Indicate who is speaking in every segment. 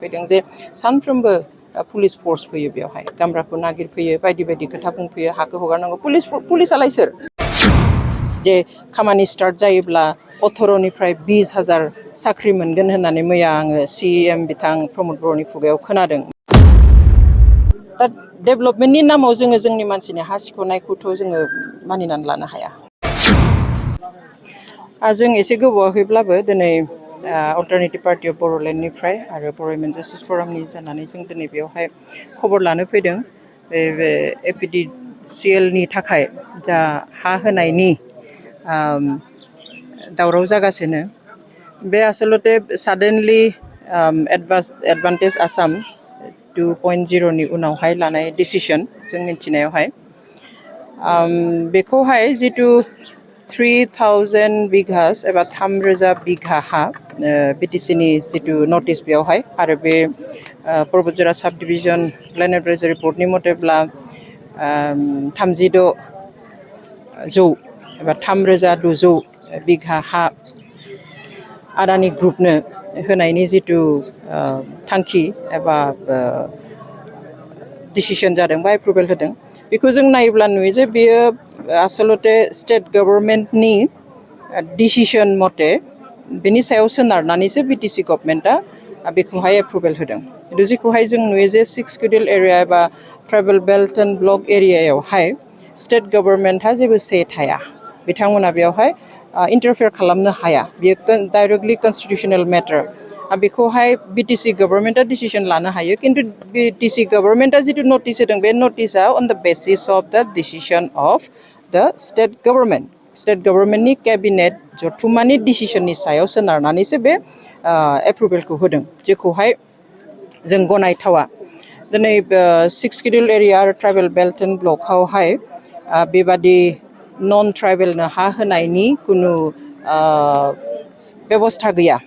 Speaker 1: फैदों जे सानफ्रोमबो पुलिस फोर्स फैयो बेवहाय गामराखौ नागिरफैयो बायदि बायदि खोथा बुंफैयो हाखौ हगारनांगौ पुलिसआलाय सोर जे खामानि स्टार्ट जायोब्ला 18निफ्राय 20,000 साख्रि मोनगोन होननानै मैया आङो CM बिथां प्रमद बर'नि खुगायाव खोनादों दा डेभेलपमेन्टनि नामाव जोङो जोंनि मानसिनि हा सिख'नायखौथ' जोङो मानिनानै लानो हाया जों एसे गोबावाखैब्लाबो दिनै अल्टारनेटिभ पार्टी अफ बर'लेण्डनिफ्राय आरो बर' वुमेन जास्टिस फरामनि जानानै जों दिनै बेवहाय खबर लानो फैदों बे APDCLनि थाखाय जा हा होनायनि दावराव जागासिनो बे आसलते साडेनलि एडभान्टेज आसाम 2.0नि उनावहाय लानाय डिसिसन जों मिथिनायावहाय बेखौहाय जितु 3,000 बिघास एबा 3,000 बिघा हा BTCनि जितु नटिस बेयावहाय आरो बे पर्बतजरा साब डिभिजन लेन्ड एडभाइजारि बर्डनि मथेब्ला 36 जौ एबा 3,600 बिघा हा आदानि ग्रुपनो होनायनि जितु थांखि एबा डिसिसन जादों बा एप्रुभेल होदों बेखौ जों नायोब्ला नुयो जे बेयो आसलते स्टेट गभर्नमेन्टनि डिसिसन मथे बेनि सायाव सोनारनानैसो BTC गभर्नमेन्टआ बेखौहाय एप्रुभेल होदों खिन्थु जेखौहाय जों नुयो जे 6 शेड्युल एरिया एबा ट्राइबेल बेल्ट एन्ड ब्लक एरियायावहाय स्टेट गभर्नमेन्टहा जेबो से थाया बिथांमोना बेवहाय इन्टारफेयार खालामनो हाया बेयो डाइरेक्टलि कन्स्टिटिउसनेल मेटार बेखौहाय BTC गभर्नमेन्टआ डिसिसन लानो हायो खिन्थु BTC गभर्नमेन्टआ जितु नटिस होदों बे नटिसआ अन द बेसिस अफ द डिसिसन अफ द स्टेट गभर्नमेन्टनि केबिनेट जथुम्मानि डिसिसननि सायाव सोनारनानैसो बे एप्रुभेलखौ होदों जेखौहाय जों गनायथावा दिनै 6 शेड्युल एरिया आरो ट्राइबेल बेल्ट एन्ड ब्लकआवहाय बेबादि नन ट्राइबेलनो हा होनायनि कुनु बेबस्था गैया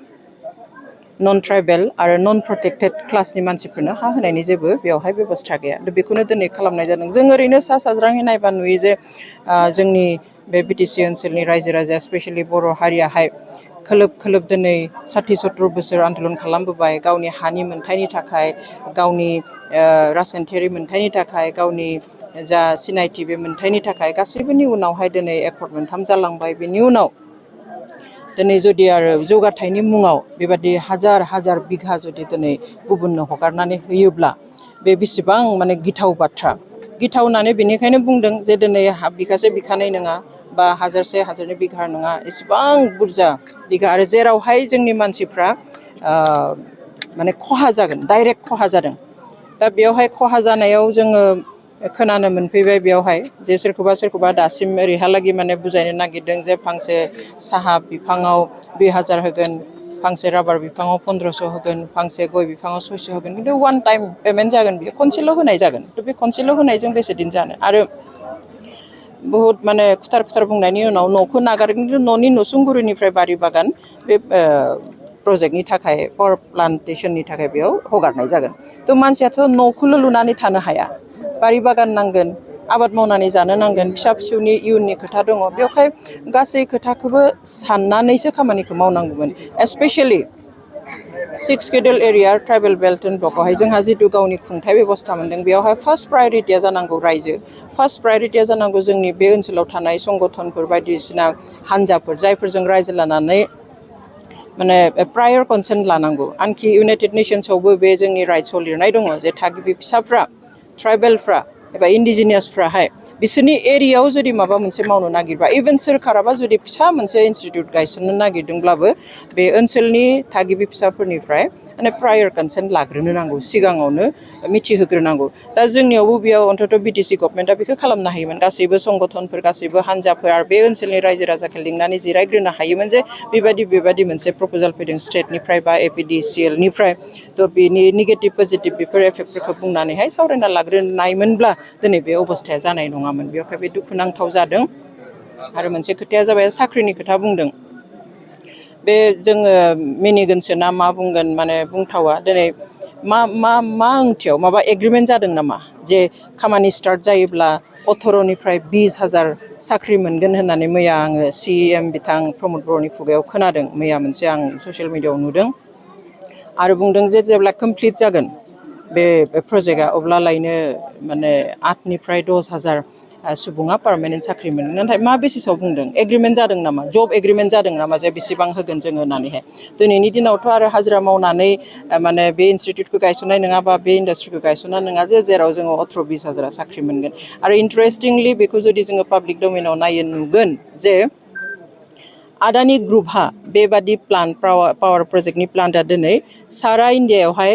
Speaker 1: नन ट्राइबेल आरो नन प्रटेक्टेड क्लासनि मानसिफोरनो हा होनायनि जेबो बेवहाय बेबस्था गैया बेखौनो दिनै खालामनाय जादों जों ओरैनो सा साज्राङै नायबा नुयो जे जोंनि बे BTC ओनसोलनि रायजो राजाया स्पेसियेलि बर' हारियाहाय खोलोब दिनै 60-70 बोसोर आन्दलन खालामबोबाय गावनि हानि मोन्थायनि थाखाय गावनि राजखान्थियारि मोन्थायनि थाखाय गावनि जा सिनायथि बे मोन्थायनि थाखाय गासैबोनि उनावहाय दिनै एकर्ड मोनथाम जालांबाय बेनि उनाव दिनै जुदि आरो जौगाथायनि मुङाव बेबादि हाजार बिघा जुदि दिनै गुबुननो हगारनानै होयोब्ला बे बेसेबां माने गिथाव बाथ्रा गिथाव होननानै बेनिखायनो बुंदों जे दिनै बिगासे बिखानै नङा बा हाजारनि बिघा नङा एसेबां बुरजा बिघा आरो जेरावहाय जोंनि मानसिफ्रा माने खहा जागोन डाइरेक्ट खहा जादों दा बेवहाय खहा जानायाव जोङो खोनानो मोनफैबाय बेवहाय जे सोरखौबा दासिम ओरैहालागै माने बुजायनो नागिरदों जे फांसे साहा बिफाङाव 2,000 होगोन फांसे राबार बिफाङाव 1,500 होगोन फांसे गय बिफाङाव 600 होगोन खिन्थु वान टाइम पेमेन्ट जागोन बेयो खनसेल' होनाय जागोन थ' बे खनसेल' होनायजों बेसे दिन जानो आरो बहुत माने खुथार बुंनायनि उनाव न'खौ नागारगोन खिन्थु न'नि नसुंगुरिनिफ्राय बारि बागान बे प्रजेक्टनि थाखाय पावार प्लान्टेसननि थाखाय बेयाव हगारनाय जागोन थ' मानसियाथ' न'खौल' लुनानै थानो हाया बारि बागान नांगोन आबाद मावनानै जानो नांगोन फिसा फिसौनि इयुननि खोथा दङ बेवहाय गासै खोथाखौबो साननानैसो खामानिखौ मावनांगौमोन especially 6 schedule area tribal belt and ब्लकआवहाय जोंहा जितु गावनि खुंथाय बेबस्था मोनदों बेवहाय फार्स्ट प्रायरिटिया जानांगौ रायजो फार्स्ट प्रायरिटिया जानांगौ जोंनि बे ओनसोलाव थानाय संगठनफोर बायदिसिना हान्जाफोर जायफोरजों रायजो लानानै माने प्रायर कनसेन्ट लानांगौ आनखि इउनाइटेड नेशन्सआवबो बे जोंनि राइट्सआव लिरनाय दङ जे थागिबि फिसाफ्रा ट्राइबेलफ्रा एबा इन्डिजिनियासफ्राहाय बिसोरनि एरियायाव जुदि माबा मोनसे मावनो नागिरबा इभेन सोरखाराबा जुदि फिसा मोनसे इनस्टिट्युट गायसननो नागिरदोंब्लाबो बे ओनसोलनि थागिबि फिसाफोरनिफ्राय माने प्रायर कनसेन्ट लाग्रोनो नांगौ सिगाङावनो मिथिहोग्रोनांगौ दा जोंनियावबो बेयाव अन्तत BTC गभर्नमेन्टआ बेखौ खालामनो हायोमोन गासैबो संगठनफोर गासैबो हान्जाफोर आरो बे ओनसोलनि रायजो राजाखौ लिंनानै जिरायग्रोनो हायोमोन जे बेबायदि मोनसे प्रप'जाल फैदों स्टेटनिफ्राय बा APDCLनिफ्राय थ' बेनि नेगेटिभ पजिटिभ बेफोर एफेक्टफोरखौ बुंनानैहाय सावरायना लाग्रोनायमोनब्ला दिनै बे अबस्थाया जानाय नङामोन बेवहाय बे दुखुनांथाव जादों आरो मोनसे खोथाया जाबाय साख्रिनि खोथा बुंदों बे जोङो मिनिगोनसो ना मा बुंगोन माने बुंथावा दिनै मा ओंथियाव माबा एग्रिमेन्ट जादों नामा जे खामानि स्टार्ट जायोब्ला 18निफ्राय 20,000 साख्रि मोनगोन होननानै मैया आङो CM बिथां प्रमद बर'नि खुगायाव खोनादों मैया मोनसे आं ससियेल मिडियायाव नुदों आरो बुंदों जे जेब्ला कमप्लिट जागोन बे प्रजेक्टआ अब्लालायनो माने 8निफ्राय 10,000 सुबुङा पार्मानेन्ट साख्रि मोनगोन। नाथाय मा बेसिसाव बुंदों? एग्रिमेन्ट जादों नामा? जब एग्रिमेन्ट जादों नामा जे बेसेबां होगोन जोङो होननानैहाय? दिनैनि दिनावथ' आरो हाजिरा मावनानै माने बे इनस्टिट्युटखौ गायसननाय नङा बा बे इन्डास्ट्रिखौ गायसननाय नङा जे जेराव जोङो 18-20 साख्रि मोनगोन। आरो इन्टारेस्टिंलि बेखौ जुदि जोङो पाब्लिक डमेनाव नायो नुगोन जे आदानि ग्रुपहा बेबादि प्लान्ट पावार प्रजेक्टनि प्लान्टआ दिनै सारा इन्डियायावहाय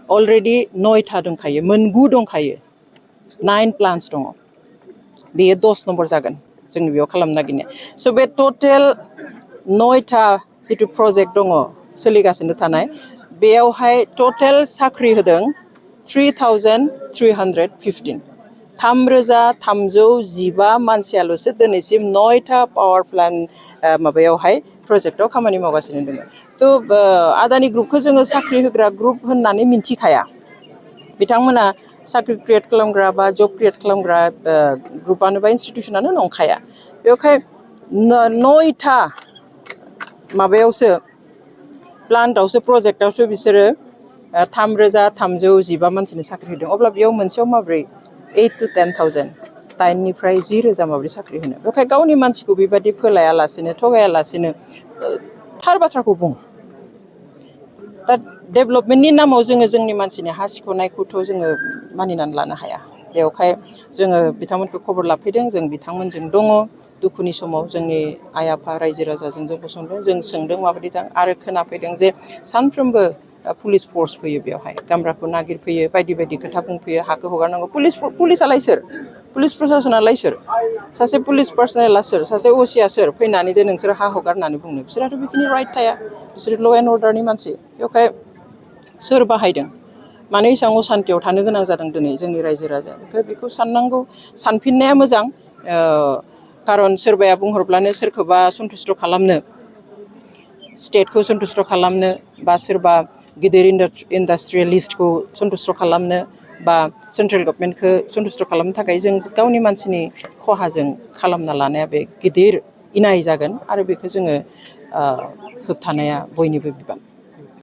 Speaker 1: अलरेडि 9था दंखायो, 9 दंखायो, 9 प्लान्टस दङ। बेयो 10 नम्बर जागोन जोंनि बेयाव खालामनो नागिरनाया। स' बे टटेल 9था जिथु प्रजेक्ट दङ सोलिगासिनो थानाय, बेयावहाय टटेल साख्रि होदों 3,315। 3,315 मानसियाल'सो दिनैसिम 9था पावार प्लान्ट माबायावहाय प्रजेक्टआव खामानि मावगासिनो दङ। थ' आदानि ग्रुपखौ जोङो साख्रि होग्रा ग्रुप होननानै मिन्थिखाया। बिथांमोना साख्रि क्रिएट खालामग्रा बा जब क्रिएट खालामग्रा ग्रुपआनो बा इन्स्टिटिउसनानो नंखाया। बेवहाय 9था माबायावसो प्लान्टआवसो प्रजेक्टआवसो बिसोरो 3,315 मानसिनो साख्रि होदों। अब्ला बेयाव मोनसेयाव माब्रै 8 to 10,000, 9निफ्राय 10,000 माब्रै साख्रि होनो? बेवहाय गावनि मानसिखौ बेबायदि फोलायालासिनो थगायालासिनो थार बाथ्राखौ बुं। दा डेभेलपमेन्टनि नामाव जोङो जोंनि मानसिनि हा सिख'नायखौथ' जोङो मानिनानै लानो हाया। बेवहाय जोङो बिथांमोनखौ खबर लाफैदों, जों बिथांमोनजों दङ। दुखुनि समाव जोंनि आइ आफा रायजो राजाजों जों गसंदों, जों सोंदों माबायदि जां, आरो खोनाफैदों जे सानफ्रोमबो पुलिस फर्स फैयो बेवहाय, गामब्राखौ नागिरफैयो, बायदि बायदि खोथा बुंफैयो, हाखौ हगारनांगौ। पुलिसालाय सोर? पुलिस प्रसासनालाय सोर? सासे पुलिस पार्सनेला सोर? सासे असिया सोर फैनानै जे नोंसोर हा हगारनानै बुंनो? बिसोरहाथ' बेखिनि राइट थाया। बिसोर ल' एन्ड अर्डारनि मानसि। बेवहाय सोर बाहायदों? मानो एसेबां असान्तियाव थानो गोनां जादों दिनै जोंनि रायजो राजाया? ओमफ्राय बेखौ साननांगौ, सानफिननाया मोजां। खारन सोरबाया बुंहरब्लानो सोरखौबा सन्थुस्ट' खालामनो, स्टेटखौ सन्थुस्ट' खालामनो, बा सोरबा गिदिर इन्डास्ट्रियेलिस्टखौ सन्थुस्ट' खालामनो, बा सेन्ट्रेल गभर्नमेन्टखौ सन्थुस्ट' खालामनो थाखाय जों गावनि मानसिनि खहाजों खालामना लानाया बे गिदिर इनाय जागोन। आरो बेखौ जोङो होबथानाया बयनिबो बिबान।